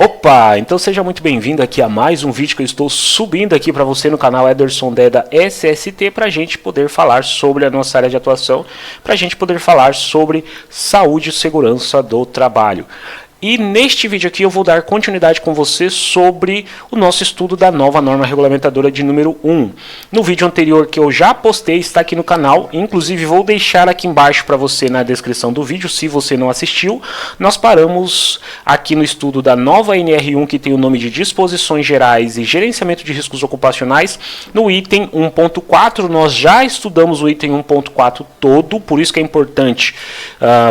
Opa, então seja muito bem-vindo aqui a mais um vídeo que eu estou subindo aqui para você no canal Ederson Deda SST para a gente poder falar sobre a nossa área de atuação, para a gente poder falar sobre saúde e segurança do trabalho. E neste vídeo aqui eu vou dar continuidade com você sobre o nosso estudo da nova norma regulamentadora de número 1. No vídeo anterior que eu já postei, está aqui no canal, inclusive vou deixar aqui embaixo para você na descrição do vídeo, se você não assistiu. Nós paramos aqui no estudo da nova NR1, que tem o nome de Disposições Gerais e Gerenciamento de Riscos Ocupacionais. No item 1.4, nós já estudamos o item 1.4 todo, por isso que é importante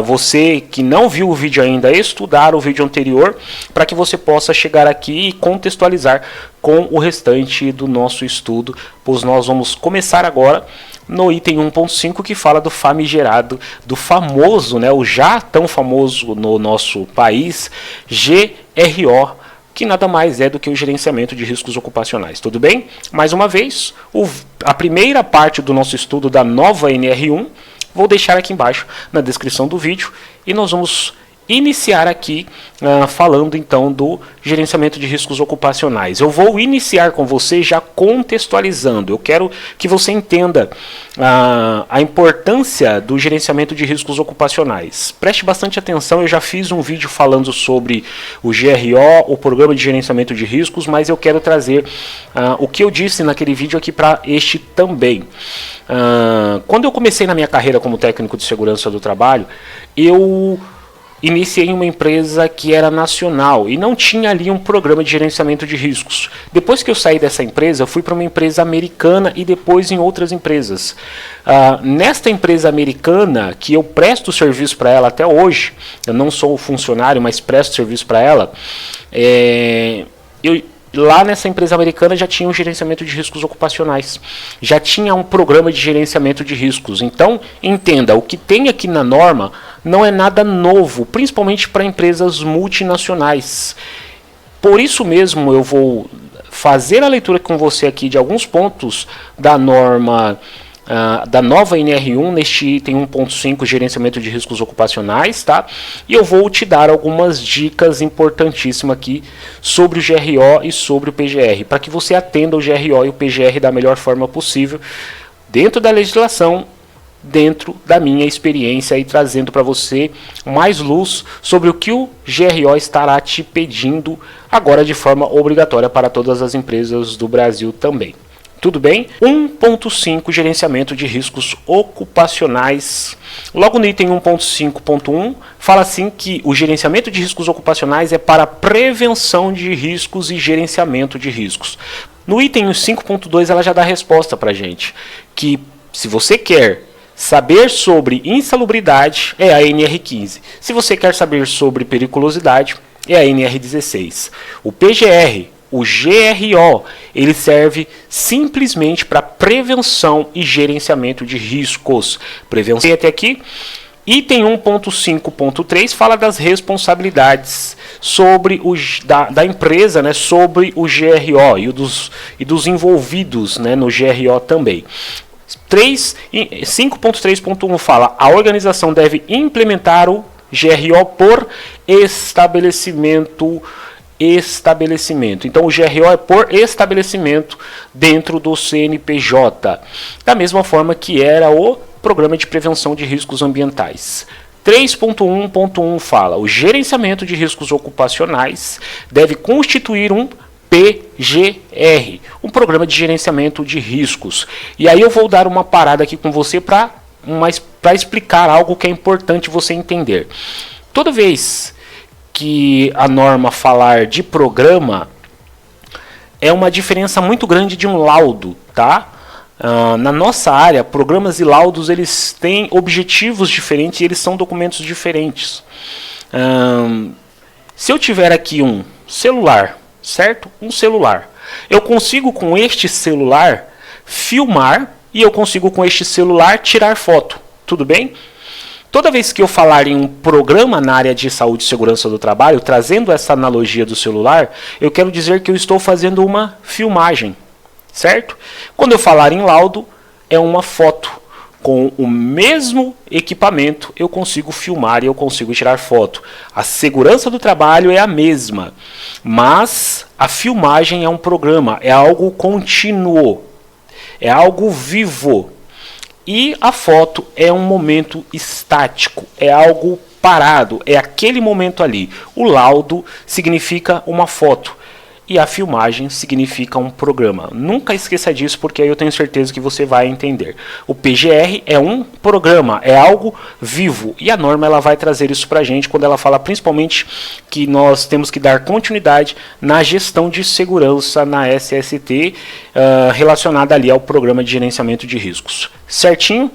você que não viu o vídeo ainda estudar o vídeo anterior, para que você possa chegar aqui e contextualizar com o restante do nosso estudo, pois nós vamos começar agora no item 1.5, que fala do famigerado, do famoso, o já tão famoso no nosso país, GRO, que nada mais é do que o gerenciamento de riscos ocupacionais. Tudo bem? Mais uma vez, a primeira parte do nosso estudo da nova NR1, vou deixar aqui embaixo na descrição do vídeo, e nós vamos iniciar aqui falando então do gerenciamento de riscos ocupacionais. Eu vou iniciar com você já contextualizando. Eu quero que você entenda a importância do gerenciamento de riscos ocupacionais. Preste bastante atenção, eu já fiz um vídeo falando sobre o GRO, o Programa de Gerenciamento de Riscos, mas eu quero trazer o que eu disse naquele vídeo aqui para este também. Quando eu comecei na minha carreira como técnico de segurança do trabalho, eu iniciei uma empresa que era nacional e não tinha ali um programa de gerenciamento de riscos. Depois que eu saí dessa empresa, eu fui para uma empresa americana e depois em outras empresas. Nesta empresa americana, que eu presto serviço para ela até hoje, eu não sou funcionário, mas presto serviço para ela, lá nessa empresa americana já tinha um gerenciamento de riscos ocupacionais, já tinha um programa de gerenciamento de riscos. Então, entenda, o que tem aqui na norma não é nada novo, principalmente para empresas multinacionais. Por isso mesmo eu vou fazer a leitura com você aqui de alguns pontos da norma da nova NR1, neste item 1.5, gerenciamento de riscos ocupacionais, tá? E eu vou te dar algumas dicas importantíssimas aqui sobre o GRO e sobre o PGR, para que você atenda o GRO e o PGR da melhor forma possível, dentro da legislação, dentro da minha experiência, e trazendo para você mais luz sobre o que o GRO estará te pedindo agora de forma obrigatória para todas as empresas do Brasil também. Tudo bem? 1.5, gerenciamento de riscos ocupacionais. Logo no item 1.5.1, fala assim que o gerenciamento de riscos ocupacionais é para prevenção de riscos e gerenciamento de riscos. No item 5.2, ela já dá a resposta para a gente, que se você quer saber sobre insalubridade, é a NR15. Se você quer saber sobre periculosidade, é a NR16. O PGR, o GRO, ele serve simplesmente para prevenção e gerenciamento de riscos. Prevenção até aqui. Item 1.5.3 fala das responsabilidades sobre da empresa, sobre o GRO e dos envolvidos, no GRO também. 5.3.1 fala: a organização deve implementar o GRO por estabelecimento. Então o GRO é por estabelecimento dentro do CNPJ, da mesma forma que era o Programa de Prevenção de Riscos Ambientais. 3.1.1 fala: o gerenciamento de riscos ocupacionais deve constituir um PGR, um Programa de Gerenciamento de Riscos. E aí eu vou dar uma parada aqui com você para explicar algo que é importante você entender. Toda vez que a norma falar de programa, é uma diferença muito grande de um laudo, tá? Na nossa área, programas e laudos, eles têm objetivos diferentes e eles são documentos diferentes. Se eu tiver aqui um celular, certo? Um celular. Eu consigo com este celular filmar e eu consigo com este celular tirar foto. Tudo bem? Toda vez que eu falar em um programa na área de saúde e segurança do trabalho, trazendo essa analogia do celular, eu quero dizer que eu estou fazendo uma filmagem, certo? Quando eu falar em laudo, é uma foto. Com o mesmo equipamento, eu consigo filmar e eu consigo tirar foto. A segurança do trabalho é a mesma, mas a filmagem é um programa, é algo contínuo, é algo vivo. E a foto é um momento estático, é algo parado, é aquele momento ali. O laudo significa uma foto e a filmagem significa um programa. Nunca esqueça disso, porque aí eu tenho certeza que você vai entender. O PGR é um programa, é algo vivo, e a norma ela vai trazer isso para a gente quando ela fala principalmente que nós temos que dar continuidade na gestão de segurança na SST relacionada ali ao programa de gerenciamento de riscos. Certinho?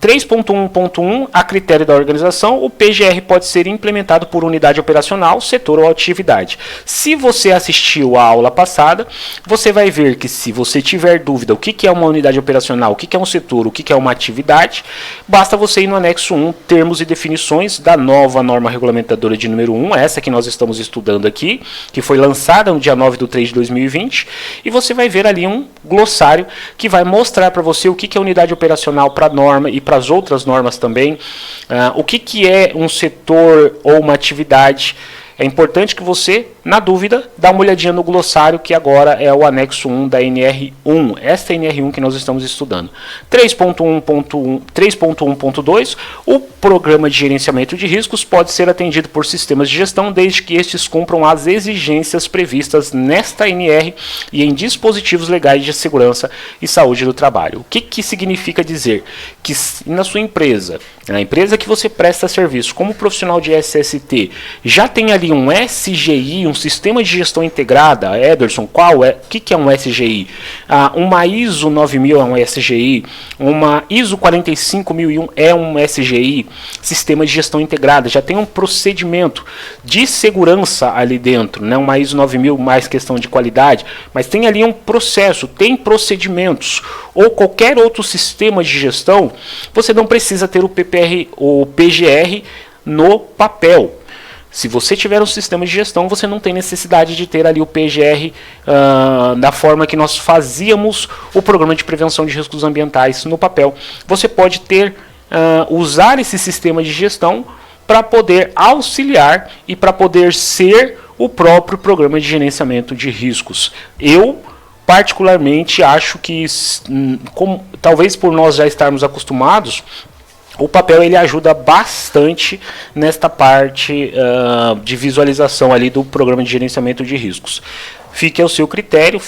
3.1.1, a critério da organização, o PGR pode ser implementado por unidade operacional, setor ou atividade. Se você assistiu à aula passada, você vai ver que se você tiver dúvida o que é uma unidade operacional, o que é um setor, o que é uma atividade, basta você ir no anexo 1, termos e definições da nova norma regulamentadora de número 1, essa que nós estamos estudando aqui, que foi lançada no dia 9/3/2020, e você vai ver ali um glossário que vai mostrar para você o que é unidade operacional para a norma e para as outras normas também, o que é um setor ou uma atividade. É importante que você, na dúvida, dá uma olhadinha no glossário, que agora é o anexo 1 da NR1. Esta é a NR1 que nós estamos estudando. 3.1.2, o programa de gerenciamento de riscos pode ser atendido por sistemas de gestão, desde que estes cumpram as exigências previstas nesta NR e em dispositivos legais de segurança e saúde do trabalho. O que significa dizer? Que na sua empresa, na empresa que você presta serviço, como profissional de SST, já tem ali um SGI, um sistema de gestão integrada. Ederson, qual é? O que é um SGI? Uma ISO 9000 é um SGI, uma ISO 45001 é um SGI, sistema de gestão integrada, já tem um procedimento de segurança ali dentro, né? Uma ISO 9000 mais questão de qualidade, mas tem ali um processo, tem procedimentos, ou qualquer outro sistema de gestão, você não precisa ter o PGR no papel. Se você tiver um sistema de gestão, você não tem necessidade de ter ali o PGR da forma que nós fazíamos o programa de prevenção de riscos ambientais no papel. Você pode ter, usar esse sistema de gestão para poder auxiliar e para poder ser o próprio programa de gerenciamento de riscos. Eu, particularmente, acho que, talvez por nós já estarmos acostumados, o papel ele ajuda bastante nesta parte de visualização ali do programa de gerenciamento de riscos. Fique ao seu critério,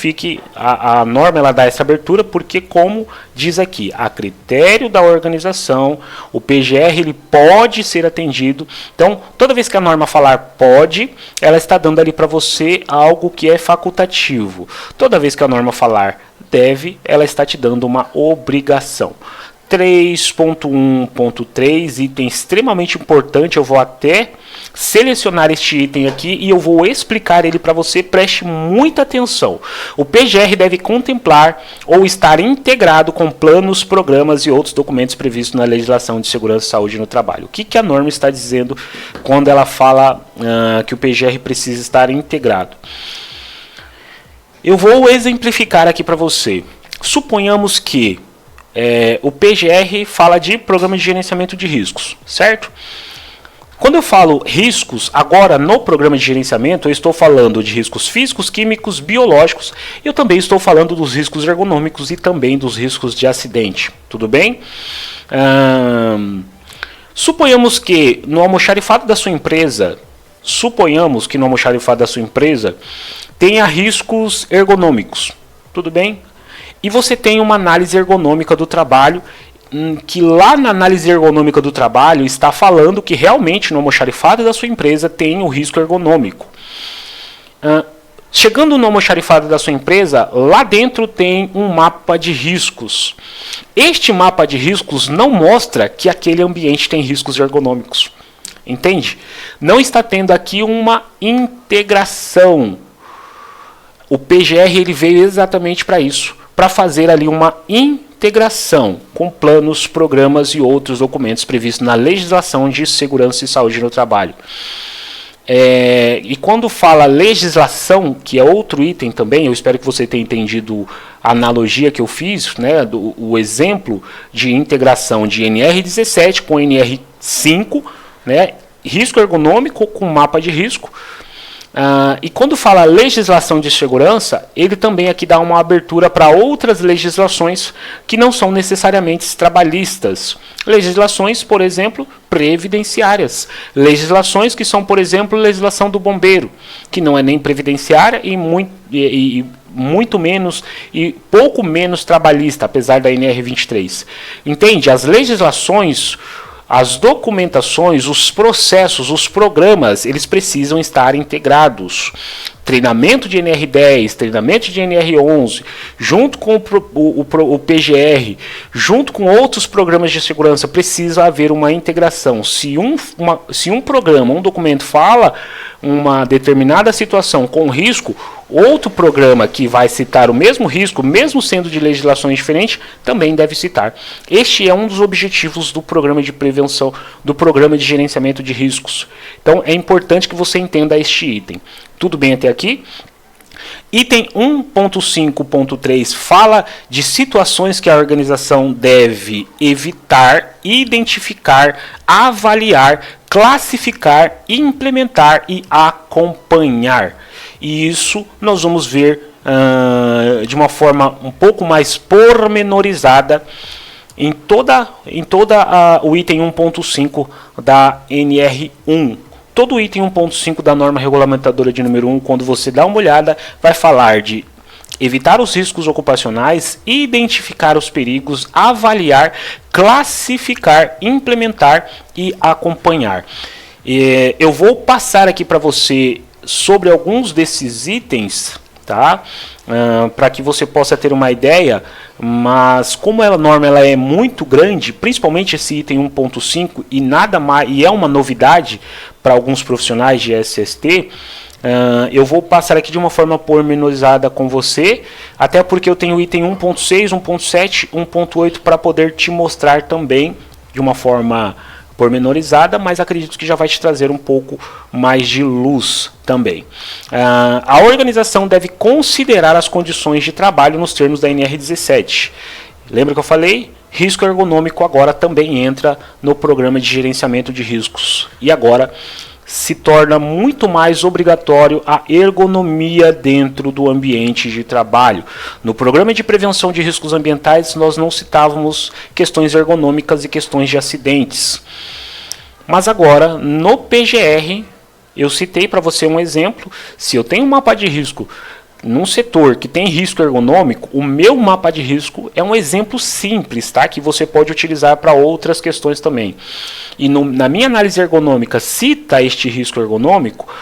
a norma ela dá essa abertura, porque como diz aqui, a critério da organização, o PGR ele pode ser atendido. Então, toda vez que a norma falar pode, ela está dando ali para você algo que é facultativo. Toda vez que a norma falar deve, ela está te dando uma obrigação. 3.1.3, item extremamente importante, eu vou até selecionar este item aqui e eu vou explicar ele para você, preste muita atenção. O PGR deve contemplar ou estar integrado com planos, programas e outros documentos previstos na legislação de segurança e saúde no trabalho. O que a norma está dizendo quando ela fala que o PGR precisa estar integrado? Eu vou exemplificar aqui para você. Suponhamos que o PGR fala de programa de gerenciamento de riscos, certo? Quando eu falo riscos, agora no programa de gerenciamento, eu estou falando de riscos físicos, químicos, biológicos, e eu também estou falando dos riscos ergonômicos e também dos riscos de acidente, tudo bem? Suponhamos que no almoxarifado da sua empresa, tenha riscos ergonômicos, tudo bem? E você tem uma análise ergonômica do trabalho, que lá na análise ergonômica do trabalho está falando que realmente no almoxarifado da sua empresa tem o risco ergonômico. Chegando no almoxarifado da sua empresa, lá dentro tem um mapa de riscos. Este mapa de riscos não mostra que aquele ambiente tem riscos ergonômicos. Entende? Não está tendo aqui uma integração. O PGR ele veio exatamente para isso, para fazer ali uma integração com planos, programas e outros documentos previstos na legislação de segurança e saúde no trabalho. E quando fala legislação, que é outro item também, eu espero que você tenha entendido a analogia que eu fiz, né, o exemplo de integração de NR17 com NR5, né, risco ergonômico com mapa de risco. E quando fala legislação de segurança, ele também aqui dá uma abertura para outras legislações que não são necessariamente trabalhistas. Legislações, por exemplo, previdenciárias. Legislações que são, por exemplo, legislação do bombeiro, que não é nem previdenciária e muito menos e pouco menos trabalhista, apesar da NR23. Entende? As legislações, as documentações, os processos, os programas, eles precisam estar integrados. Treinamento de NR10, treinamento de NR11, junto com o PGR, junto com outros programas de segurança, precisa haver uma integração. Se um programa, um documento fala uma determinada situação com risco, outro programa que vai citar o mesmo risco, mesmo sendo de legislações diferentes, também deve citar. Este é um dos objetivos do programa de prevenção, do programa de gerenciamento de riscos. Então é importante que você entenda este item. Tudo bem até aqui? Item 1.5.3 fala de situações que a organização deve evitar, identificar, avaliar, classificar, implementar e acompanhar. E isso nós vamos ver de uma forma um pouco mais pormenorizada em toda o item 1.5 da NR1. Todo o item 1.5 da norma regulamentadora de número 1, quando você dá uma olhada, vai falar de evitar os riscos ocupacionais, identificar os perigos, avaliar, classificar, implementar e acompanhar. Eu vou passar aqui para você sobre alguns desses itens, tá? Para que você possa ter uma ideia, mas como a norma ela é muito grande, principalmente esse item 1.5 e nada mais, e é uma novidade para alguns profissionais de SST, eu vou passar aqui de uma forma pormenorizada com você, até porque eu tenho o item 1.6, 1.7, 1.8 para poder te mostrar também de uma forma pormenorizada, mas acredito que já vai te trazer um pouco mais de luz também. A organização deve considerar as condições de trabalho nos termos da NR17. Lembra que eu falei? Risco ergonômico agora também entra no programa de gerenciamento de riscos. E agora se torna muito mais obrigatório a ergonomia dentro do ambiente de trabalho. No programa de prevenção de riscos ambientais, nós não citávamos questões ergonômicas e questões de acidentes. Mas agora, no PGR, eu citei para você um exemplo. Se eu tenho um mapa de risco num setor que tem risco ergonômico, o meu mapa de risco é um exemplo simples, tá? Que você pode utilizar para outras questões também. E na minha análise ergonômica cita este risco ergonômico,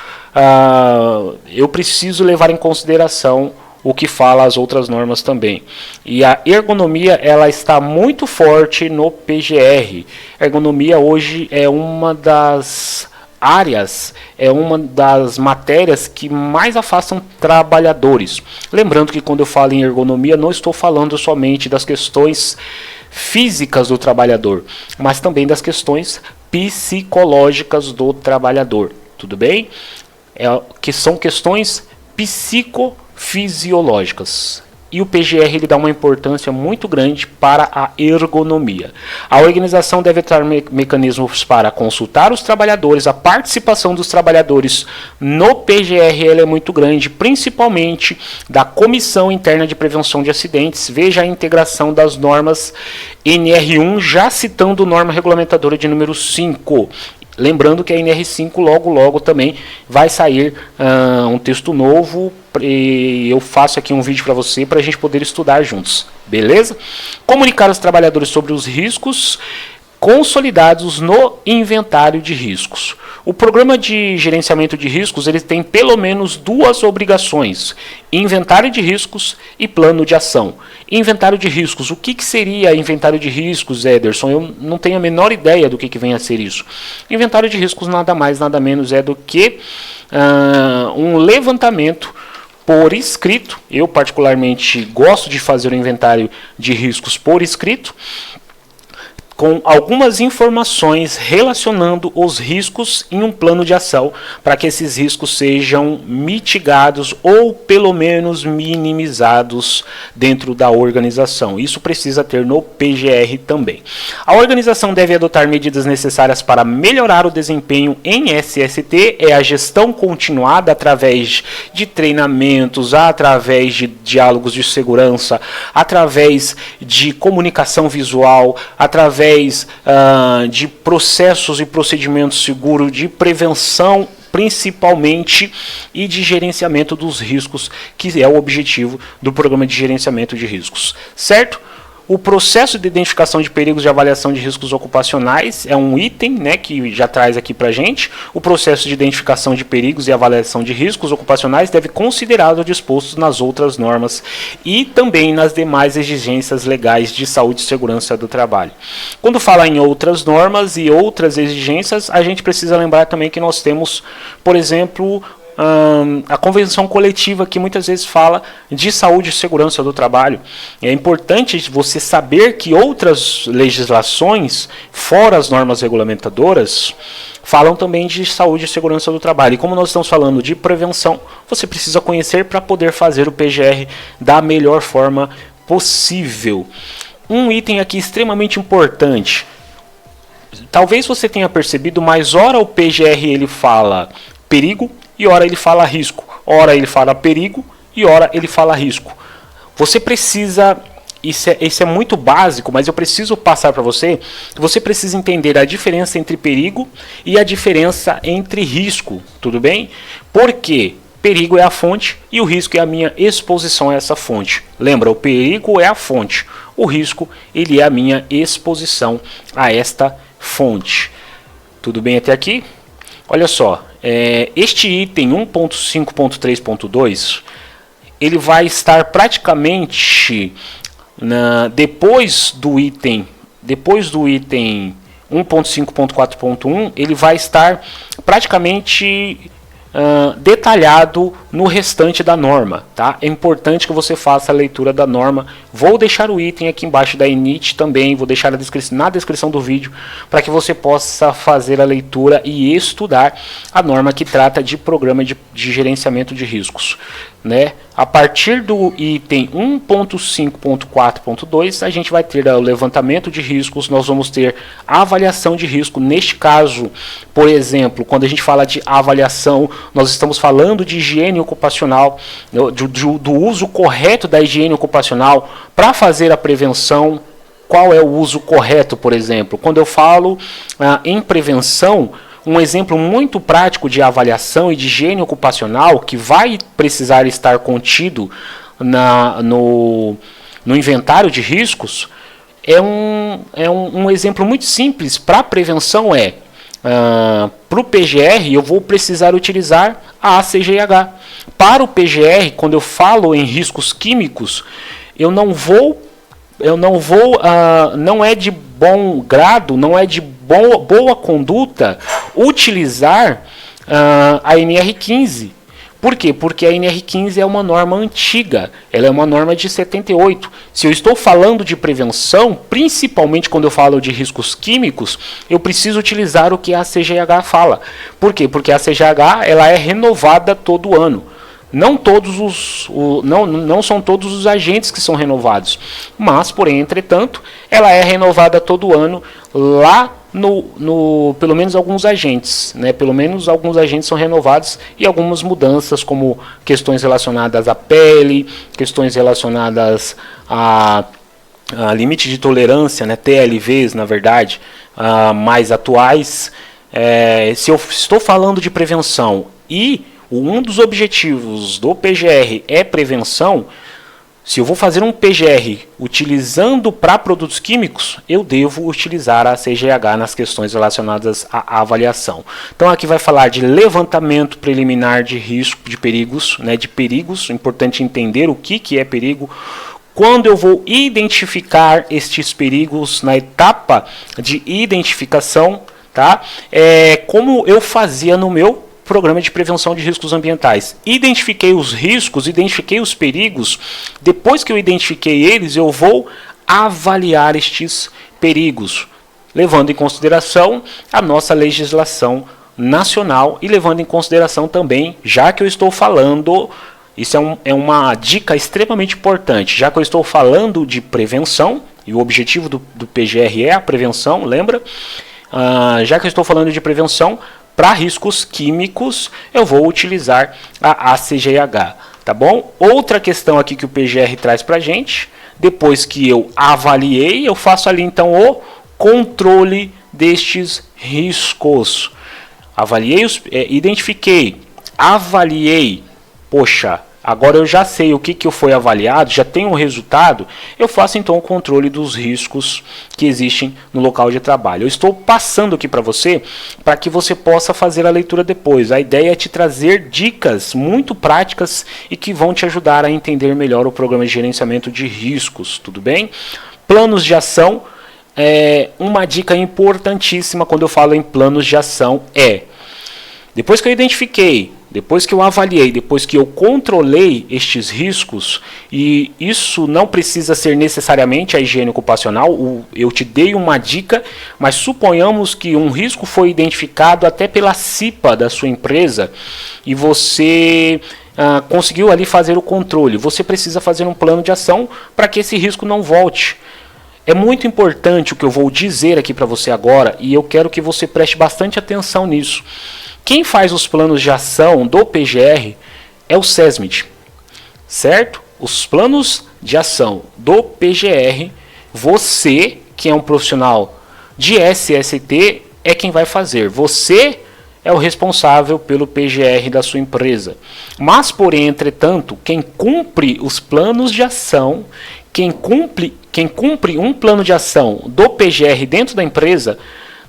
eu preciso levar em consideração o que fala as outras normas também. E a ergonomia ela está muito forte no PGR. A ergonomia hoje é uma das áreas, é uma das matérias que mais afastam trabalhadores. Lembrando que quando eu falo em ergonomia, não estou falando somente das questões físicas do trabalhador, mas também das questões psicológicas do trabalhador. Tudo bem? Que são questões psicofisiológicas. E o PGR ele dá uma importância muito grande para a ergonomia. A organização deve ter mecanismos para consultar os trabalhadores. A participação dos trabalhadores no PGR ela é muito grande, principalmente da Comissão Interna de Prevenção de Acidentes. Veja a integração das normas NR1, já citando norma regulamentadora de número 5. Lembrando que a NR5 logo também vai sair um texto novo e eu faço aqui um vídeo para você para a gente poder estudar juntos, beleza? Comunicar aos trabalhadores sobre os riscos consolidados no inventário de riscos. O programa de gerenciamento de riscos ele tem pelo menos duas obrigações: inventário de riscos e plano de ação. Inventário de riscos. O que seria inventário de riscos, Ederson? Eu não tenho a menor ideia do que vem a ser isso. Inventário de riscos nada mais, nada menos é do que um levantamento por escrito. Eu particularmente gosto de fazer o inventário de riscos por escrito, com algumas informações relacionando os riscos em um plano de ação para que esses riscos sejam mitigados ou pelo menos minimizados dentro da organização. Isso precisa ter no PGR também. A organização deve adotar medidas necessárias para melhorar o desempenho em SST, é a gestão continuada através de treinamentos, através de diálogos de segurança, através de comunicação visual, através de processos e procedimentos seguros, de prevenção principalmente e de gerenciamento dos riscos, que é o objetivo do programa de gerenciamento de riscos, certo? O processo de identificação de perigos de avaliação de riscos ocupacionais é um item, né, que já traz aqui para a gente. O processo de identificação de perigos e avaliação de riscos ocupacionais deve considerar os dispostos nas outras normas e também nas demais exigências legais de saúde e segurança do trabalho. Quando fala em outras normas e outras exigências, a gente precisa lembrar também que nós temos, por exemplo, a convenção coletiva, que muitas vezes fala de saúde e segurança do trabalho. É importante você saber que outras legislações, fora as normas regulamentadoras, falam também de saúde e segurança do trabalho. E como nós estamos falando de prevenção, você precisa conhecer para poder fazer o PGR da melhor forma possível. Um item aqui extremamente importante. Talvez você tenha percebido, mas ora o PGR ele fala perigo, e ora ele fala risco, ora ele fala perigo e ora ele fala risco. Você precisa, isso é muito básico, mas eu preciso passar para você, que você precisa entender a diferença entre perigo e a diferença entre risco, tudo bem? Porque perigo é a fonte e o risco é a minha exposição a essa fonte. Lembra, o perigo é a fonte, o risco ele é a minha exposição a esta fonte. Tudo bem até aqui? Olha só. Este item 1.5.3.2 ele vai estar praticamente depois do item 1.5.4.1, ele vai estar praticamente detalhado no restante da norma, tá? É importante que você faça a leitura da norma. Vou deixar o item aqui embaixo da init também, vou deixar na descrição do vídeo para que você possa fazer a leitura e estudar a norma que trata de programa de gerenciamento de riscos, né? A partir do item 1.5.4.2 a gente vai ter o levantamento de riscos, nós vamos ter a avaliação de risco. Neste caso, por exemplo, quando a gente fala de avaliação, nós estamos falando de higiene ocupacional, do uso correto da higiene ocupacional para fazer a prevenção. Qual é o uso correto, por exemplo? Quando eu falo em prevenção, um exemplo muito prático de avaliação e de higiene ocupacional que vai precisar estar contido no inventário de riscos é um exemplo muito simples para prevenção. Para o PGR eu vou precisar utilizar a ACGH. Para o PGR, quando eu falo em riscos químicos, não é de bom grado, não é de boa conduta utilizar a NR15. Por quê? Porque a NR15 é uma norma antiga, ela é uma norma de 78. Se eu estou falando de prevenção, principalmente quando eu falo de riscos químicos, eu preciso utilizar o que a CGH fala. Por quê? Porque a CGH ela é renovada todo ano. Não são todos os agentes que são renovados, mas, porém, entretanto, ela é renovada todo ano lá pelo menos alguns agentes, né? Pelo menos alguns agentes são renovados e algumas mudanças, como questões relacionadas à pele, questões relacionadas a limite de tolerância, né? TLVs, na verdade, mais atuais. Se eu estou falando de prevenção e um dos objetivos do PGR é prevenção, se eu vou fazer um PGR utilizando para produtos químicos, eu devo utilizar a CGH nas questões relacionadas à avaliação. Então aqui vai falar de levantamento preliminar de risco, de perigos, né, de perigos. É importante entender o que é perigo. Quando eu vou identificar estes perigos na etapa de identificação, tá? Como eu fazia no meu programa de prevenção de riscos ambientais. Identifiquei os riscos, identifiquei os perigos. Depois que eu identifiquei eles, eu vou avaliar estes perigos. levando em consideração a nossa legislação nacional e levando em consideração também, já que eu estou falando, isso é uma dica extremamente importante, já que eu estou falando de prevenção, e o objetivo do PGR é a prevenção, lembra? Já que eu estou falando de prevenção, para riscos químicos, eu vou utilizar a ACGH, tá bom? Outra questão aqui que o PGR traz para a gente, depois que eu avaliei, eu faço ali então o controle destes riscos. Avaliei, identifiquei, avaliei, poxa, agora eu já sei o que foi avaliado, já tenho um resultado, eu faço então o controle dos riscos que existem no local de trabalho. Eu estou passando aqui para você, para que você possa fazer a leitura depois. A ideia é te trazer dicas muito práticas e que vão te ajudar a entender melhor o programa de gerenciamento de riscos, tudo bem? Planos de ação, uma dica importantíssima quando eu falo em planos de ação depois que eu identifiquei, depois que eu avaliei, depois que eu controlei estes riscos, e isso não precisa ser necessariamente a higiene ocupacional, eu te dei uma dica, mas suponhamos que um risco foi identificado até pela CIPA da sua empresa e você conseguiu ali fazer o controle. Você precisa fazer um plano de ação para que esse risco não volte. É muito importante o que eu vou dizer aqui para você agora e eu quero que você preste bastante atenção nisso. Quem faz os planos de ação do PGR é o SESMIT, certo? Os planos de ação do PGR, você, que é um profissional de SST, é quem vai fazer. Você é o responsável pelo PGR da sua empresa. Mas, porém, entretanto, quem cumpre os planos de ação, quem cumpre um plano de ação do PGR dentro da empresa,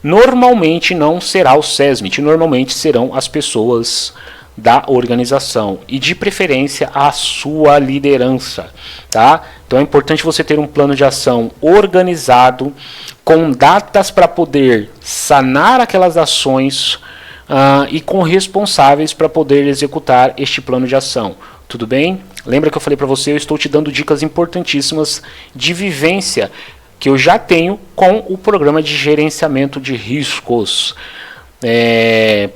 normalmente não será o SESMIT, normalmente serão as pessoas da organização e de preferência a sua liderança, tá? Então é importante você ter um plano de ação organizado, com datas para poder sanar aquelas ações e com responsáveis para poder executar este plano de ação. Tudo bem? Lembra que eu falei para você, eu estou te dando dicas importantíssimas de vivência que eu já tenho com o programa de gerenciamento de riscos.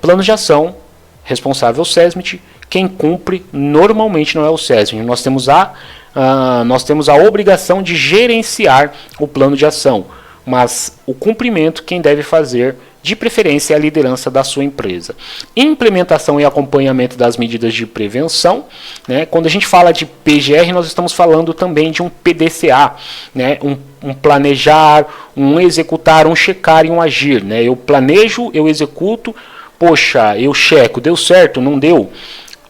Plano de ação, responsável o SESMIT, quem cumpre normalmente não é o SESMIT. Nós temos a obrigação de gerenciar o plano de ação, mas o cumprimento quem deve fazer, de preferência, é a liderança da sua empresa. Implementação e acompanhamento das medidas de prevenção, né? Quando a gente fala de PGR, nós estamos falando também de um PDCA, né? Um planejar, um executar, um checar e um agir, né? Eu planejo, eu executo, poxa, eu checo, deu certo, não deu?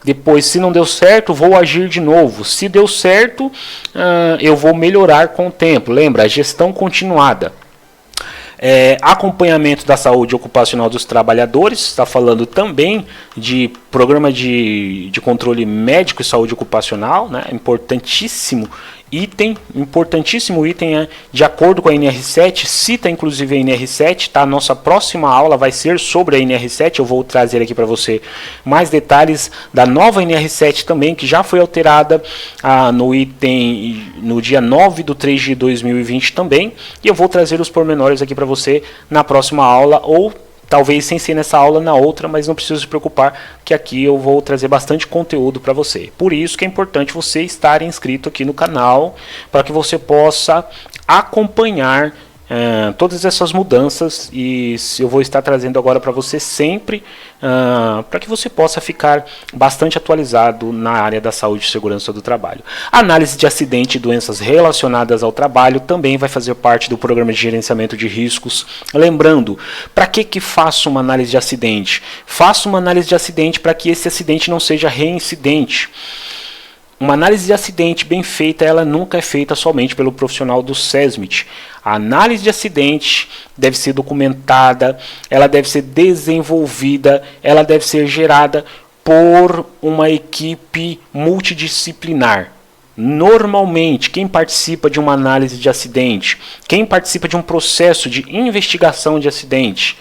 Depois, se não deu certo, vou agir de novo. Se deu certo, eu vou melhorar com o tempo. Lembra, a gestão continuada. Acompanhamento da saúde ocupacional dos trabalhadores, está falando também de programa de controle médico e saúde ocupacional, né? Importantíssimo item, de acordo com a NR7, cita inclusive a NR7, tá? Nossa próxima aula vai ser sobre a NR7, eu vou trazer aqui para você mais detalhes da nova NR7 também, que já foi alterada no dia 9/3/2020 também, e eu vou trazer os pormenores aqui para você na próxima aula, ou talvez sem ser nessa aula, na outra, mas não precisa se preocupar que aqui eu vou trazer bastante conteúdo para você. Por isso que é importante você estar inscrito aqui no canal, para que você possa acompanhar todas essas mudanças, e eu vou estar trazendo agora para você sempre, para que você possa ficar bastante atualizado na área da saúde e segurança do trabalho. Análise de acidente e doenças relacionadas ao trabalho também vai fazer parte do programa de gerenciamento de riscos. Lembrando, para que faço uma análise de acidente? Faço uma análise de acidente para que esse acidente não seja reincidente. Uma análise de acidente bem feita, ela nunca é feita somente pelo profissional do SESMIT. A análise de acidente deve ser documentada, ela deve ser desenvolvida, ela deve ser gerada por uma equipe multidisciplinar. Normalmente, quem participa de uma análise de acidente, quem participa de um processo de investigação de acidente,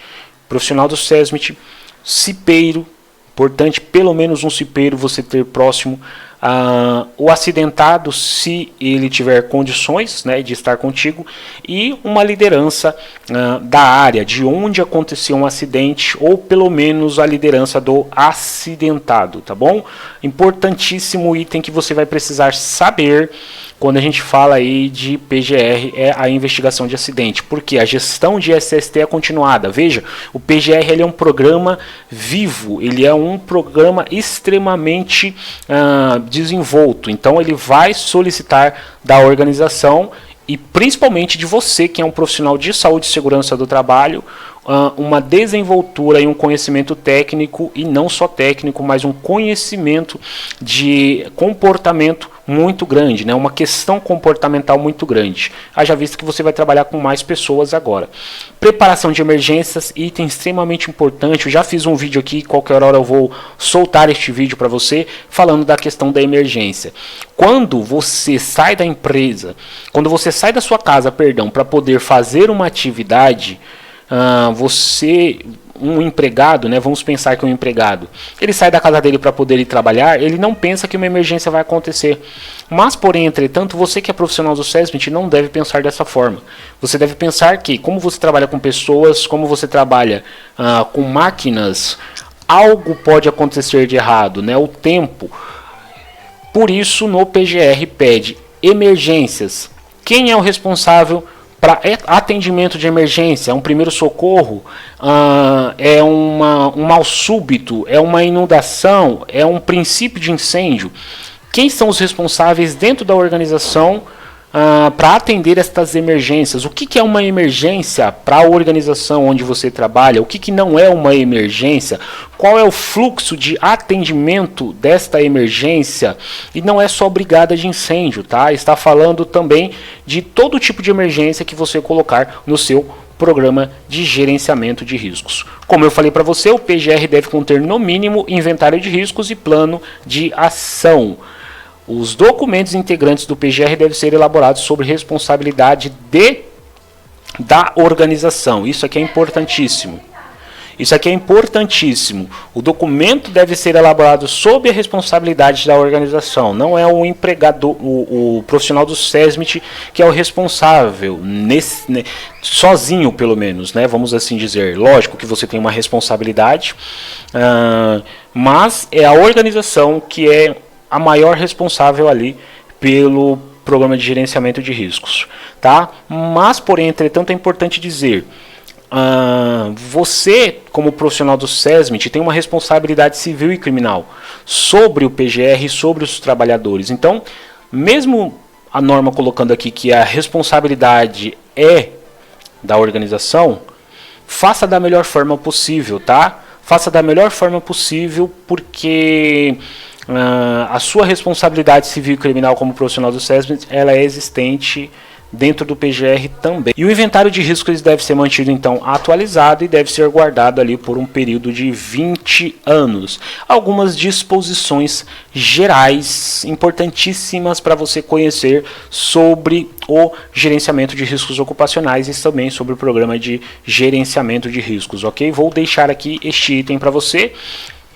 profissional do SESMIT, cipeiro, importante pelo menos um cipeiro você ter próximo o acidentado, se ele tiver condições, né, de estar contigo, e uma liderança da área, de onde aconteceu um acidente, ou pelo menos a liderança do acidentado, tá bom? Importantíssimo item que você vai precisar saber quando a gente fala aí de PGR é a investigação de acidente, porque a gestão de SST é continuada. Veja, o PGR ele é um programa vivo, ele é um programa extremamente desenvolto, então ele vai solicitar da organização e principalmente de você, que é um profissional de saúde e segurança do trabalho, uma desenvoltura e um conhecimento técnico, e não só técnico, mas um conhecimento de comportamento muito grande, né? Uma questão comportamental muito grande. Haja visto que você vai trabalhar com mais pessoas agora. Preparação de emergências, item extremamente importante. Eu já fiz um vídeo aqui, qualquer hora eu vou soltar este vídeo para você, falando da questão da emergência. Quando você sai da empresa, quando você sai da sua casa, perdão, para poder fazer uma atividade, um empregado, né, vamos pensar que um empregado, ele sai da casa dele para poder ir trabalhar, ele não pensa que uma emergência vai acontecer. Mas, porém, entretanto, você que é profissional do SESMIT não deve pensar dessa forma. Você deve pensar que, como você trabalha com pessoas, como você trabalha com máquinas, algo pode acontecer de errado, né, o tempo. Por isso, no PGR pede emergências. Quem é o responsável para atendimento de emergência? Um primeiro socorro, é um mal súbito, é uma inundação, é um princípio de incêndio. Quem são os responsáveis dentro da organização para atender estas emergências? O que é uma emergência para a organização onde você trabalha? O que não é uma emergência? Qual é o fluxo de atendimento desta emergência? E não é só brigada de incêndio, tá? Está falando também de todo tipo de emergência que você colocar no seu programa de gerenciamento de riscos. Como eu falei para você, o PGR deve conter no mínimo inventário de riscos e plano de ação. Os documentos integrantes do PGR devem ser elaborados sobre responsabilidade da organização. Isso aqui é importantíssimo. Isso aqui é importantíssimo. O documento deve ser elaborado sob a responsabilidade da organização. Não é o empregado, o profissional do SESMIT que é o responsável, sozinho pelo menos, né? Vamos assim dizer. Lógico que você tem uma responsabilidade, mas é a organização que é a maior responsável ali pelo programa de gerenciamento de riscos, tá? Mas, porém, entretanto, é importante dizer, você, como profissional do SESMIT, tem uma responsabilidade civil e criminal sobre o PGR e sobre os trabalhadores. Então, mesmo a norma colocando aqui que a responsabilidade é da organização, faça da melhor forma possível, tá? Faça da melhor forma possível, porque a sua responsabilidade civil e criminal como profissional do SESMIT, ela é existente dentro do PGR também. E o inventário de riscos deve ser mantido então atualizado e deve ser guardado ali por um período de 20 anos. Algumas disposições gerais importantíssimas para você conhecer sobre o gerenciamento de riscos ocupacionais e também sobre o programa de gerenciamento de riscos, ok? Vou deixar aqui este item para você.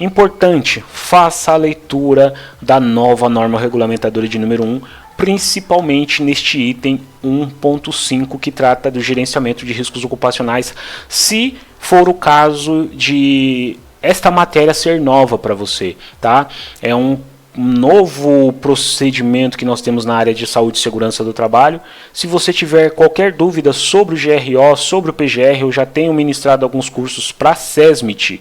Importante, faça a leitura da nova norma regulamentadora de número 1, principalmente neste item 1.5 que trata do gerenciamento de riscos ocupacionais, se for o caso de esta matéria ser nova para você, tá? É um novo procedimento que nós temos na área de saúde e segurança do trabalho. Se você tiver qualquer dúvida sobre o GRO, sobre o PGR, eu já tenho ministrado alguns cursos para SESMIT,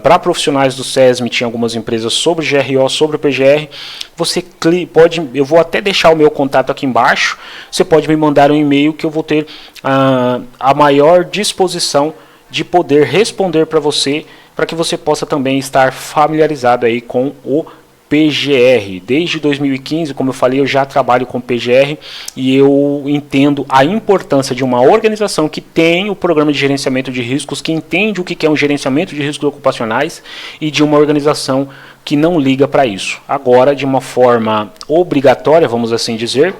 para profissionais do SESMIT em algumas empresas sobre o GRO, sobre o PGR. Você pode, eu vou até deixar o meu contato aqui embaixo, você pode me mandar um e-mail que eu vou ter a maior disposição de poder responder para você, para que você possa também estar familiarizado aí com o PGR. Desde 2015, como eu falei, eu já trabalho com PGR e eu entendo a importância de uma organização que tem o programa de gerenciamento de riscos, que entende o que é um gerenciamento de riscos ocupacionais, e de uma organização que não liga para isso. Agora, de uma forma obrigatória, vamos assim dizer,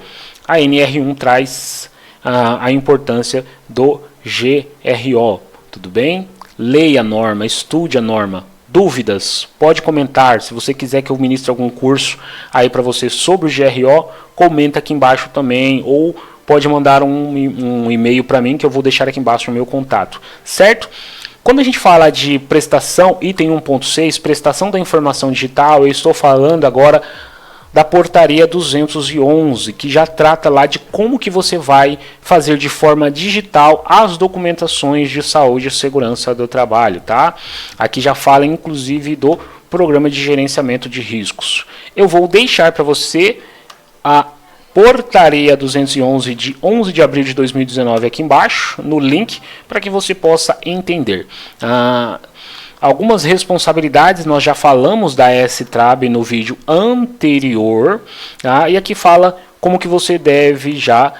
a NR1 traz a importância do GRO. Tudo bem? Leia a norma, estude a norma. dúvidas, pode comentar. Se você quiser que eu ministre algum curso aí para você sobre o GRO, comenta aqui embaixo também, ou pode mandar um e-mail para mim que eu vou deixar aqui embaixo no meu contato, certo? Quando a gente fala de prestação, item 1.6, prestação da informação digital, eu estou falando agora da portaria 211, que já trata lá de como que você vai fazer de forma digital as documentações de saúde e segurança do trabalho, tá? Aqui já fala inclusive do programa de gerenciamento de riscos. Eu vou deixar para você a portaria 211 de 11 de abril de 2019 aqui embaixo, no link, para que você possa entender. Algumas responsabilidades, nós já falamos da S-Trab no vídeo anterior, tá? E aqui fala como que você deve já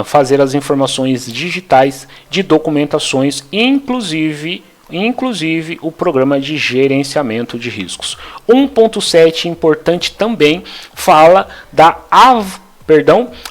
fazer as informações digitais de documentações, inclusive o programa de gerenciamento de riscos. 1.7 importante também fala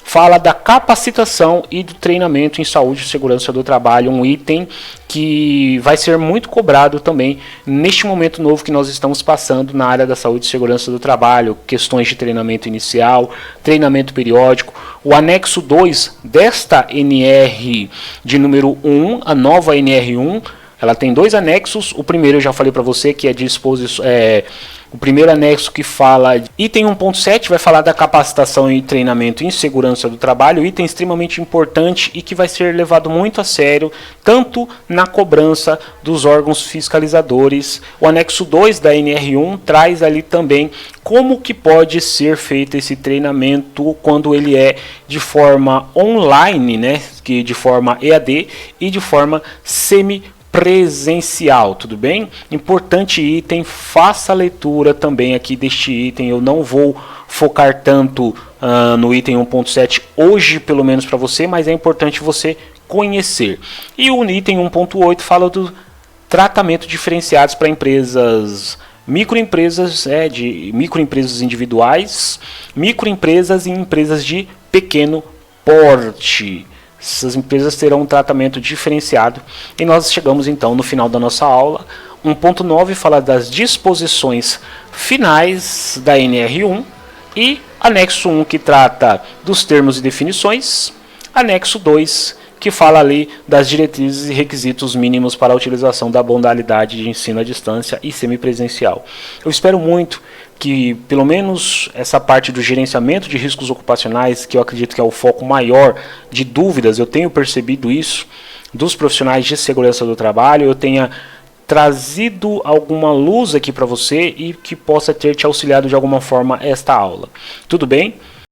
fala da capacitação e do treinamento em saúde e segurança do trabalho, um item que vai ser muito cobrado também neste momento novo que nós estamos passando na área da saúde e segurança do trabalho, questões de treinamento inicial, treinamento periódico. O anexo 2 desta NR de número 1, a nova NR1, ela tem dois anexos. O primeiro eu já falei para você que é de exposição. O primeiro anexo que fala, item 1.7, vai falar da capacitação e treinamento em segurança do trabalho, item extremamente importante e que vai ser levado muito a sério, tanto na cobrança dos órgãos fiscalizadores. O anexo 2 da NR1 traz ali também como que pode ser feito esse treinamento quando ele é de forma online, né, que de forma EAD e de forma presencial, tudo bem? Importante item, faça a leitura também aqui deste item. Eu não vou focar tanto no item 1.7 hoje, pelo menos para você, mas é importante você conhecer. E o item 1.8 fala do tratamento diferenciados para empresas, microempresas, de microempresas individuais, microempresas e empresas de pequeno porte. Essas empresas terão um tratamento diferenciado. E nós chegamos então no final da nossa aula. 1.9 fala das disposições finais da NR1 e anexo 1 que trata dos termos e definições, anexo 2 que fala ali das diretrizes e requisitos mínimos para a utilização da modalidade de ensino à distância e semipresencial. Eu espero muito que pelo menos essa parte do gerenciamento de riscos ocupacionais, que eu acredito que é o foco maior de dúvidas, eu tenho percebido isso, dos profissionais de segurança do trabalho, eu tenha trazido alguma luz aqui para você e que possa ter te auxiliado de alguma forma esta aula. Tudo bem?